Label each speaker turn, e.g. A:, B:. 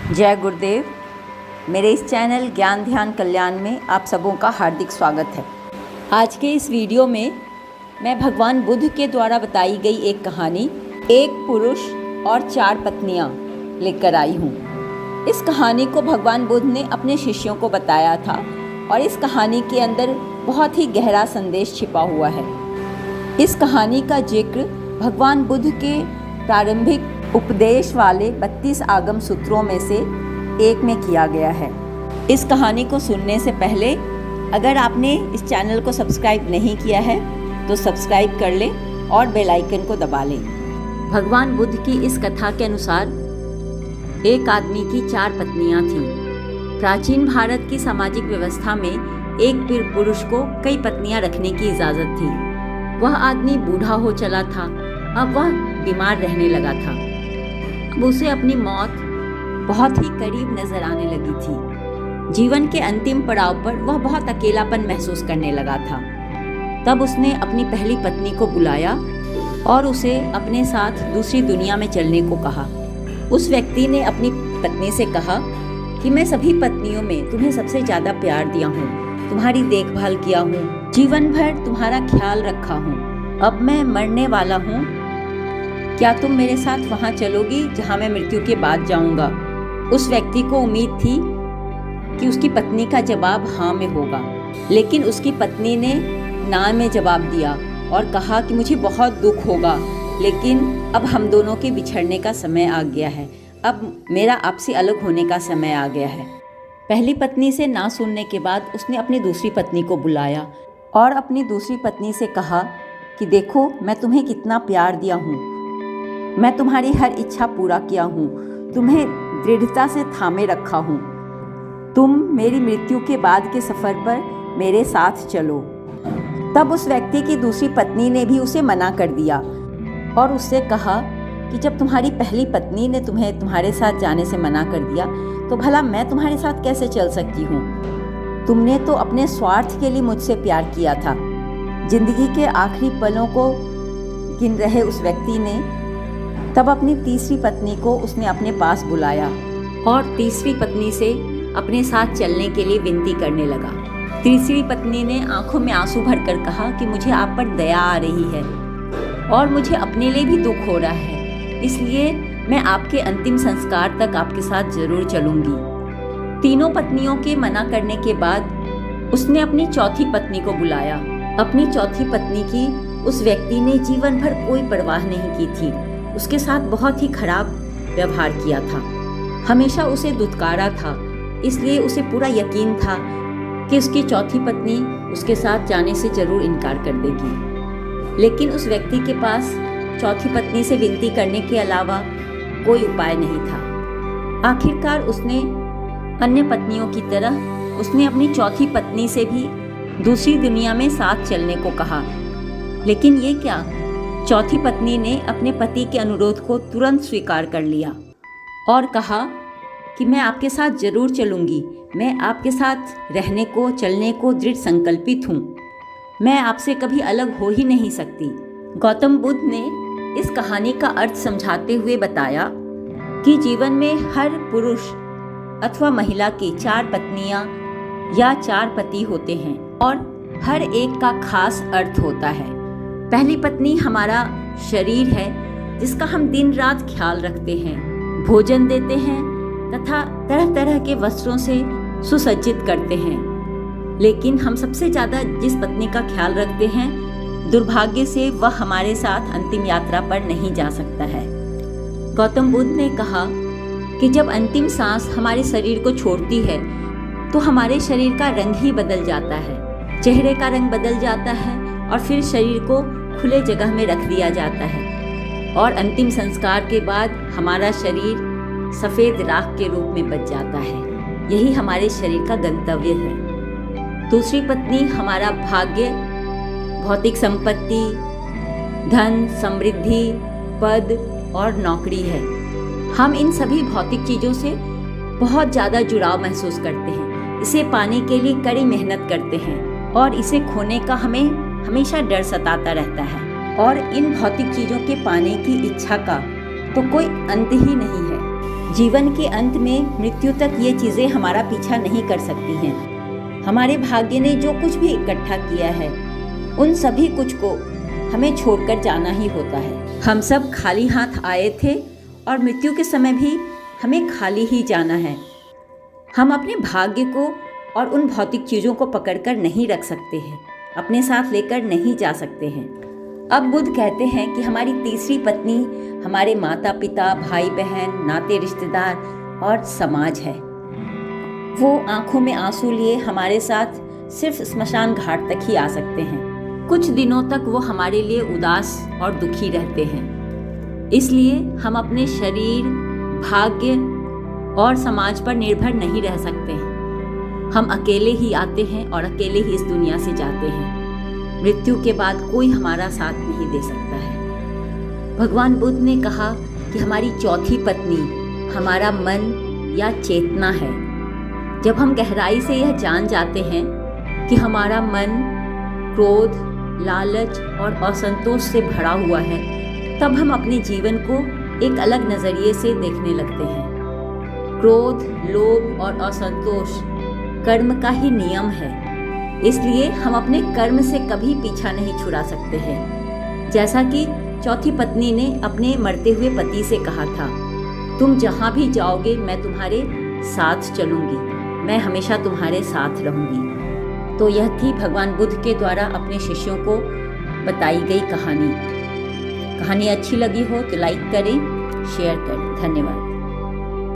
A: जय गुरुदेव। मेरे इस चैनल ज्ञान ध्यान कल्याण में आप सबों का हार्दिक स्वागत है। आज के इस वीडियो में मैं भगवान बुद्ध के द्वारा बताई गई एक कहानी, एक पुरुष और 4 पत्नियां लेकर आई हूँ। इस कहानी को भगवान बुद्ध ने अपने शिष्यों को बताया था और इस कहानी के अंदर बहुत ही गहरा संदेश छिपा हुआ है। इस कहानी का जिक्र भगवान बुद्ध के प्रारंभिक उपदेश वाले 32 आगम सूत्रों में से एक में किया गया है। इस कहानी को सुनने से पहले अगर आपने इस चैनल को सब्सक्राइब नहीं किया है तो सब्सक्राइब कर लें और बेल आइकन को दबा लें। भगवान बुद्ध की इस कथा के अनुसार एक आदमी की 4 पत्नियां थीं। प्राचीन भारत की सामाजिक व्यवस्था में एक पुरुष को कई पत्नियां रखने की इजाज़त थी। वह आदमी बूढ़ा हो चला था, अब वह बीमार रहने लगा था। अब उसे अपनी मौत बहुत ही करीब नजर आने लगी थी। जीवन के अंतिम पड़ाव पर वह बहुत अकेलापन महसूस करने लगा था। तब उसने अपनी पहली पत्नी को बुलाया और उसे अपने साथ दूसरी दुनिया में चलने को कहा। उस व्यक्ति ने अपनी पत्नी से कहा कि मैं सभी पत्नियों में तुम्हें सबसे ज़्यादा प्यार दिया हूँ, तुम्हारी देखभाल किया हूँ, जीवन भर तुम्हारा ख्याल रखा हूँ। अब मैं मरने वाला हूँ, क्या तुम मेरे साथ वहाँ चलोगी जहाँ मैं मृत्यु के बाद जाऊँगा? उस व्यक्ति को उम्मीद थी कि उसकी पत्नी का जवाब हाँ में होगा, लेकिन उसकी पत्नी ने ना में जवाब दिया और कहा कि मुझे बहुत दुख होगा, लेकिन अब हम दोनों के बिछड़ने का समय आ गया है। अब मेरा आपसे अलग होने का समय आ गया है। पहली पत्नी से ना सुनने के बाद उसने अपनी दूसरी पत्नी को बुलाया और अपनी दूसरी पत्नी से कहा कि देखो, मैं तुम्हें कितना प्यार दिया हूँ, मैं तुम्हारी हर इच्छा पूरा किया हूँ, तुम्हें दृढ़ता से थामे रखा हूँ। तुम मेरी मृत्यु के बाद के सफ़र पर मेरे साथ चलो। तब उस व्यक्ति की दूसरी पत्नी ने भी उसे मना कर दिया और उससे कहा कि जब तुम्हारी पहली पत्नी ने तुम्हें तुम्हारे साथ जाने से मना कर दिया तो भला मैं तुम्हारे साथ कैसे चल सकती हूँ? तुमने तो अपने स्वार्थ के लिए मुझसे प्यार किया था। जिंदगी के आखिरी पलों को गिन रहे उस व्यक्ति ने तब अपनी तीसरी पत्नी को उसने अपने पास बुलाया और तीसरी पत्नी से अपने साथ चलने के लिए विनती करने लगा। तीसरी पत्नी ने आंखों में आंसू भरकर कहा कि मुझे आप पर दया आ रही है और मुझे अपने लिए भी दुख हो रहा है, इसलिए मैं आपके अंतिम संस्कार तक आपके साथ जरूर चलूंगी। तीनों पत्नियों के मना करने के बाद उसने अपनी चौथी पत्नी को बुलाया। अपनी चौथी पत्नी की उस व्यक्ति ने जीवन भर कोई परवाह नहीं की थी, उसके साथ बहुत ही खराब व्यवहार किया था, हमेशा उसे दुत्कारा था, इसलिए उसे पूरा यकीन था कि उसकी चौथी पत्नी उसके साथ जाने से जरूर इनकार कर देगी। लेकिन उस व्यक्ति के पास चौथी पत्नी से विनती करने के अलावा कोई उपाय नहीं था। आखिरकार उसने अन्य पत्नियों की तरह उसने अपनी चौथी पत्नी से भी दूसरी दुनिया में साथ चलने को कहा। लेकिन ये क्या, चौथी पत्नी ने अपने पति के अनुरोध को तुरंत स्वीकार कर लिया और कहा कि मैं आपके साथ जरूर चलूंगी, मैं आपके साथ रहने को चलने को दृढ़ संकल्पित हूँ, मैं आपसे कभी अलग हो ही नहीं सकती। गौतम बुद्ध ने इस कहानी का अर्थ समझाते हुए बताया कि जीवन में हर पुरुष अथवा महिला की 4 पत्नियां या 4 पति होते हैं और हर एक का खास अर्थ होता है। पहली पत्नी हमारा शरीर है, जिसका हम दिन रात ख्याल रखते हैं, भोजन देते हैं तथा तरह तरह के वस्त्रों से सुसज्जित करते हैं। लेकिन हम सबसे ज़्यादा जिस पत्नी का ख्याल रखते हैं, दुर्भाग्य से वह हमारे साथ अंतिम यात्रा पर नहीं जा सकता है। गौतम बुद्ध ने कहा कि जब अंतिम सांस हमारे शरीर को छोड़ती है तो हमारे शरीर का रंग ही बदल जाता है, चेहरे का रंग बदल जाता है और फिर शरीर को खुले जगह में रख दिया जाता है और अंतिम संस्कार के बाद हमारा शरीर सफ़ेद राख के रूप में बच जाता है। यही हमारे शरीर का गंतव्य है। दूसरी पत्नी हमारा भाग्य, भौतिक संपत्ति, धन, समृद्धि, पद और नौकरी है। हम इन सभी भौतिक चीज़ों से बहुत ज़्यादा जुड़ाव महसूस करते हैं, इसे पाने के लिए कड़ी मेहनत करते हैं और इसे खोने का हमें हमेशा डर सताता रहता है। और इन भौतिक चीज़ों के पाने की इच्छा का तो कोई अंत ही नहीं है। जीवन के अंत में मृत्यु तक ये चीज़ें हमारा पीछा नहीं कर सकती हैं। हमारे भाग्य ने जो कुछ भी इकट्ठा किया है उन सभी कुछ को हमें छोड़कर जाना ही होता है। हम सब खाली हाथ आए थे और मृत्यु के समय भी हमें खाली ही जाना है। हम अपने भाग्य को और उन भौतिक चीज़ों को पकड़कर नहीं रख सकते हैं, अपने साथ लेकर नहीं जा सकते हैं। अब बुद्ध कहते हैं कि हमारी तीसरी पत्नी हमारे माता पिता, भाई बहन, नाते रिश्तेदार और समाज है। वो आंखों में आंसू लिए हमारे साथ सिर्फ स्मशान घाट तक ही आ सकते हैं। कुछ दिनों तक वो हमारे लिए उदास और दुखी रहते हैं। इसलिए हम अपने शरीर, भाग्य और समाज पर निर्भर नहीं रह सकते हैं। हम अकेले ही आते हैं और अकेले ही इस दुनिया से जाते हैं। मृत्यु के बाद कोई हमारा साथ नहीं दे सकता है। भगवान बुद्ध ने कहा कि हमारी चौथी पत्नी हमारा मन या चेतना है। जब हम गहराई से यह जान जाते हैं कि हमारा मन क्रोध, लालच और असंतोष से भरा हुआ है, तब हम अपने जीवन को एक अलग नज़रिए से देखने लगते हैं। क्रोध, लोभ और असंतोष कर्म का ही नियम है, इसलिए हम अपने कर्म से कभी पीछा नहीं छुड़ा सकते हैं। जैसा कि चौथी पत्नी ने अपने मरते हुए पति से कहा था, तुम जहाँ भी जाओगे मैं तुम्हारे साथ चलूँगी, मैं हमेशा तुम्हारे साथ रहूँगी। तो यह थी भगवान बुद्ध के द्वारा अपने शिष्यों को बताई गई कहानी। कहानी अच्छी लगी हो तो लाइक करें, शेयर करें। धन्यवाद।